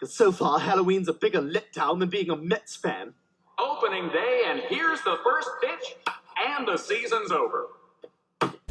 Because so far, Halloween's a bigger letdown than being a Mets fan. Opening day, and here's the first pitch, and the season's over.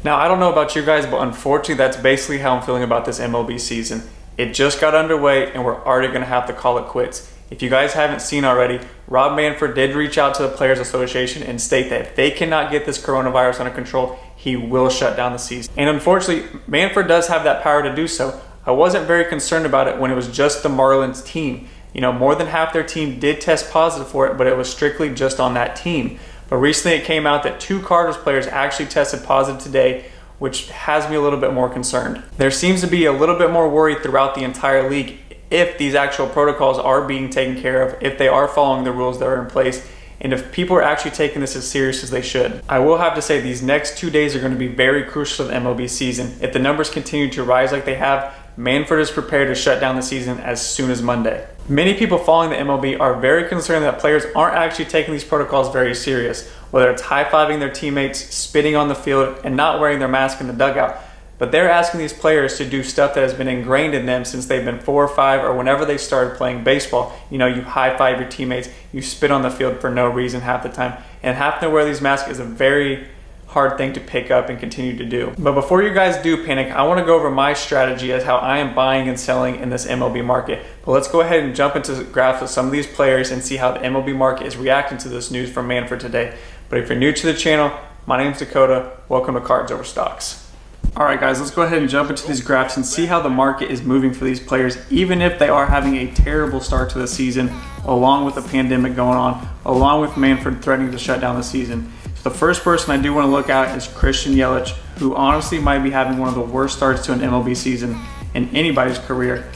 Now, I don't know about you guys, but unfortunately, that's basically how I'm feeling about this MLB season. It just got underway, and we're already going to have to call it quits. If you guys haven't seen already, Rob Manfred did reach out to the Players Association and state that if they cannot get this coronavirus under control, he will shut down the season. And unfortunately, Manfred does have that power to do so. I wasn't very concerned about it when it was just the Marlins team. You know, more than half their team did test positive for it, but it was strictly just on that team. But recently it came out that 2 Cardinals players actually tested positive today, which has me a little bit more concerned. There seems to be a little bit more worry throughout the entire league if these actual protocols are being taken care of, if they are following the rules that are in place, and if people are actually taking this as serious as they should. I will have to say these next 2 days are going to be very crucial to the MLB season. If the numbers continue to rise like they have, Manfred is prepared to shut down the season as soon as Monday. Many people following the MLB are very concerned that players aren't actually taking these protocols very serious, whether it's high-fiving their teammates, spitting on the field, and not wearing their mask in the dugout. But they're asking these players to do stuff that has been ingrained in them since they've been 4 or 5 or whenever they started playing baseball. You know, you high-five your teammates, you spit on the field for no reason half the time, and having to wear these masks is a very hard thing to pick up and continue to do. But before you guys do panic, I want to go over my strategy as how I am buying and selling in this MLB market. But let's go ahead and jump into the graphs of some of these players and see how the MLB market is reacting to this news from Manfred today. But if you're new to the channel, my name is Dakota. Welcome to Cards Over Stocks. Alright guys, let's go ahead and jump into these graphs and see how the market is moving for these players, even if they are having a terrible start to the season, along with the pandemic going on, along with Manfred threatening to shut down the season. The first person I do want to look at is Christian Yelich, who honestly might be having one of the worst starts to an MLB season in anybody's career.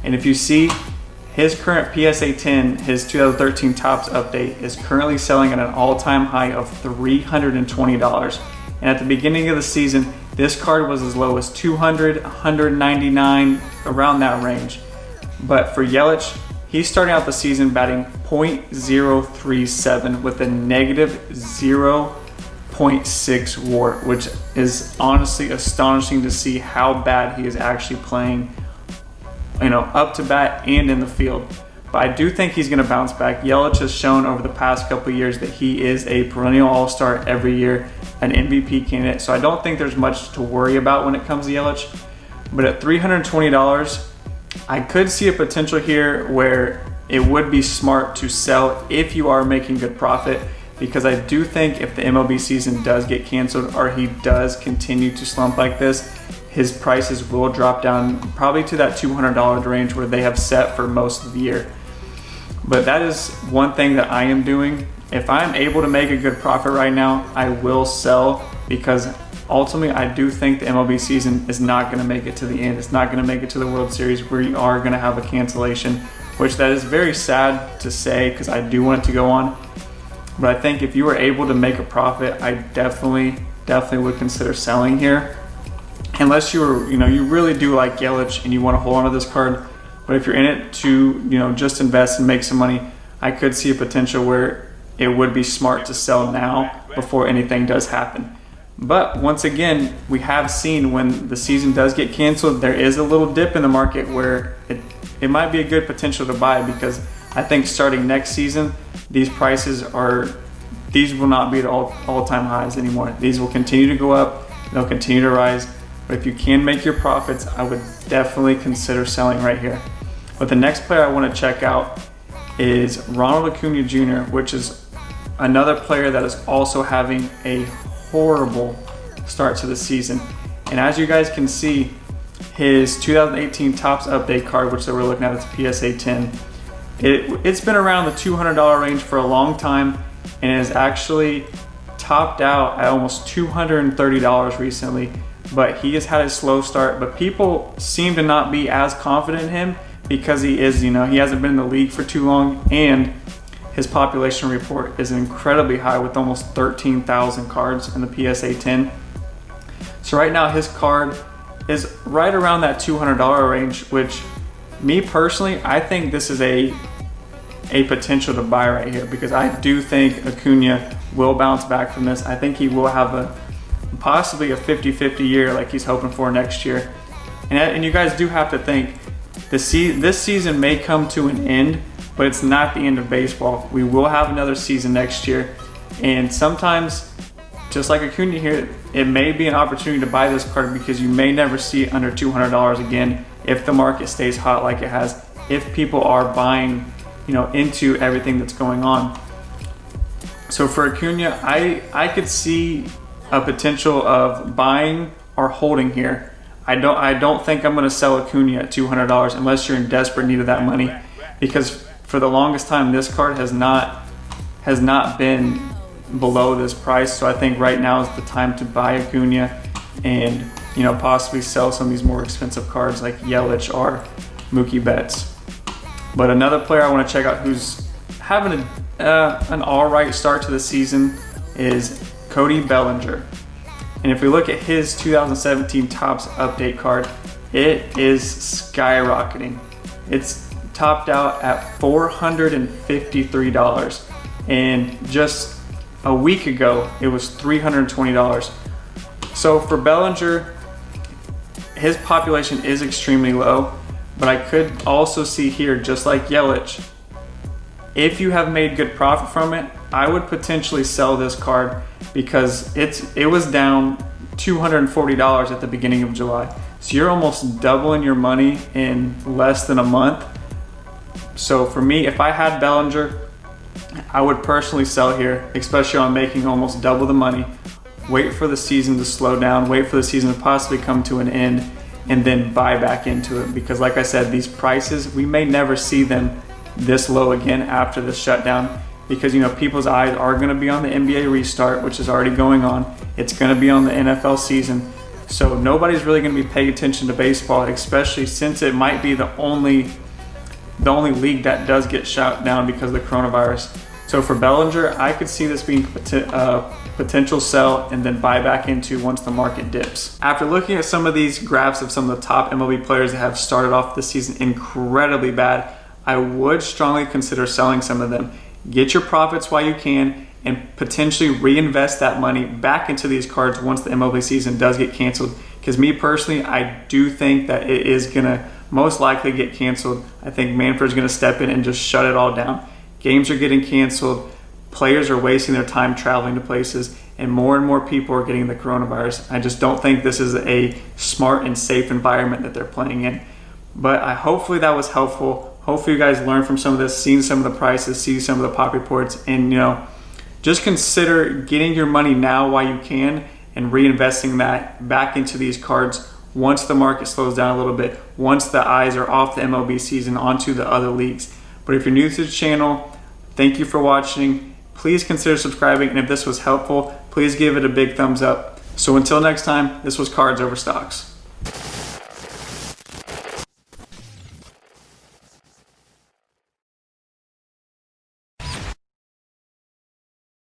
And if you see, his current PSA 10, his 2013 Topps update, is currently selling at an all-time high of $320. And at the beginning of the season, this card was as low as $200, $199, around that range. But for Yelich, he's starting out the season batting .037 with a negative 0.6 WAR, which is honestly astonishing to see how bad he is actually playing, you know, up to bat and in the field. But I do think he's going to bounce back. Yelich has shown over the past couple of years that he is a perennial all-star every year, an MVP candidate. So I don't think there's much to worry about when it comes to Yelich. But at $320, I could see a potential here where it would be smart to sell if you are making good profit, because I do think if the MLB season does get canceled or he does continue to slump like this, his prices will drop down probably to that $200 range where they have set for most of the year. But that is one thing that I am doing. If I'm able to make a good profit right now, I will sell, because ultimately I do think the MLB season is not going to make it to the end. It's not going to make it to the World Series, where you are going to have a cancellation, which that is very sad to say because I do want it to go on. But I think if you were able to make a profit, I definitely would consider selling here. Unless you really do like Yelich and you want to hold on to this card. But if you're in it to, just invest and make some money, I could see a potential where it would be smart to sell now before anything does happen. But once again, we have seen when the season does get canceled, there is a little dip in the market where it might be a good potential to buy, because I think starting next season, these prices will not be at all-time highs anymore. These will continue to go up, they'll continue to rise. But if you can make your profits, I would definitely consider selling right here. But the next player I want to check out is Ronald Acuna Jr., which is another player that is also having a horrible start to the season. And as you guys can see, his 2018 Topps update card, which we're looking at, it's PSA 10. It's been around the $200 range for a long time, and it has actually topped out at almost $230 recently. But he has had a slow start, but people seem to not be as confident in him because he hasn't been in the league for too long, and his population report is incredibly high with almost 13,000 cards in the PSA 10. So right now his card is right around that $200 range, which me personally, I think this is a potential to buy right here, because I do think Acuna will bounce back from this. I think he will have possibly a 50-50 year like he's hoping for next year. And you guys do have to think, this season may come to an end, but it's not the end of baseball. We will have another season next year, and sometimes, just like Acuna here, it may be an opportunity to buy this card because you may never see it under $200 again if the market stays hot like it has, if people are buying, into everything that's going on. So for Acuna, I could see a potential of buying or holding here. I don't think I'm going to sell Acuna at $200 unless you're in desperate need of that money, because for the longest time this card has not been below this price. So I think right now is the time to buy Acuna and possibly sell some of these more expensive cards like Yelich or Mookie Betts. But another player I want to check out who's having an all-right start to the season is Cody Bellinger. And if we look at his 2017 Topps update card, it is skyrocketing. It's topped out at $453, and just a week ago it was $320. So for Bellinger, his population is extremely low, but I could also see here, just like Yelich, if you have made good profit from it, I would potentially sell this card because it was down $240 at the beginning of July. So you're almost doubling your money in less than a month. So for me, if I had Bellinger, I would personally sell here, especially on making almost double the money. Wait for the season to slow down, wait for the season to possibly come to an end, and then buy back into it. Because like I said, these prices, we may never see them this low again after the shutdown, because people's eyes are going to be on the NBA restart, which is already going on. It's going to be on the NFL season. So nobody's really going to be paying attention to baseball, especially since it might be the only league that does get shut down because of the coronavirus. So for Bellinger, I could see this being potential sell and then buy back into once the market dips. After looking at some of these graphs of some of the top MLB players that have started off this season incredibly bad, I would strongly consider selling some of them. Get your profits while you can and potentially reinvest that money back into these cards once the MLB season does get canceled. Because me personally, I do think that it is gonna most likely get canceled. I think Manfred's gonna step in and just shut it all down. Games are getting canceled, players are wasting their time traveling to places, and more people are getting the coronavirus. I just don't think this is a smart and safe environment that they're playing in. But hopefully that was helpful. Hopefully you guys learned from some of this, seen some of the prices, see some of the pop reports, and just consider getting your money now while you can and reinvesting that back into these cards once the market slows down a little bit, once the eyes are off the MLB season onto the other leagues. But if you're new to the channel, thank you for watching. Please consider subscribing, and if this was helpful, please give it a big thumbs up. So until next time, this was Cards Over Stocks.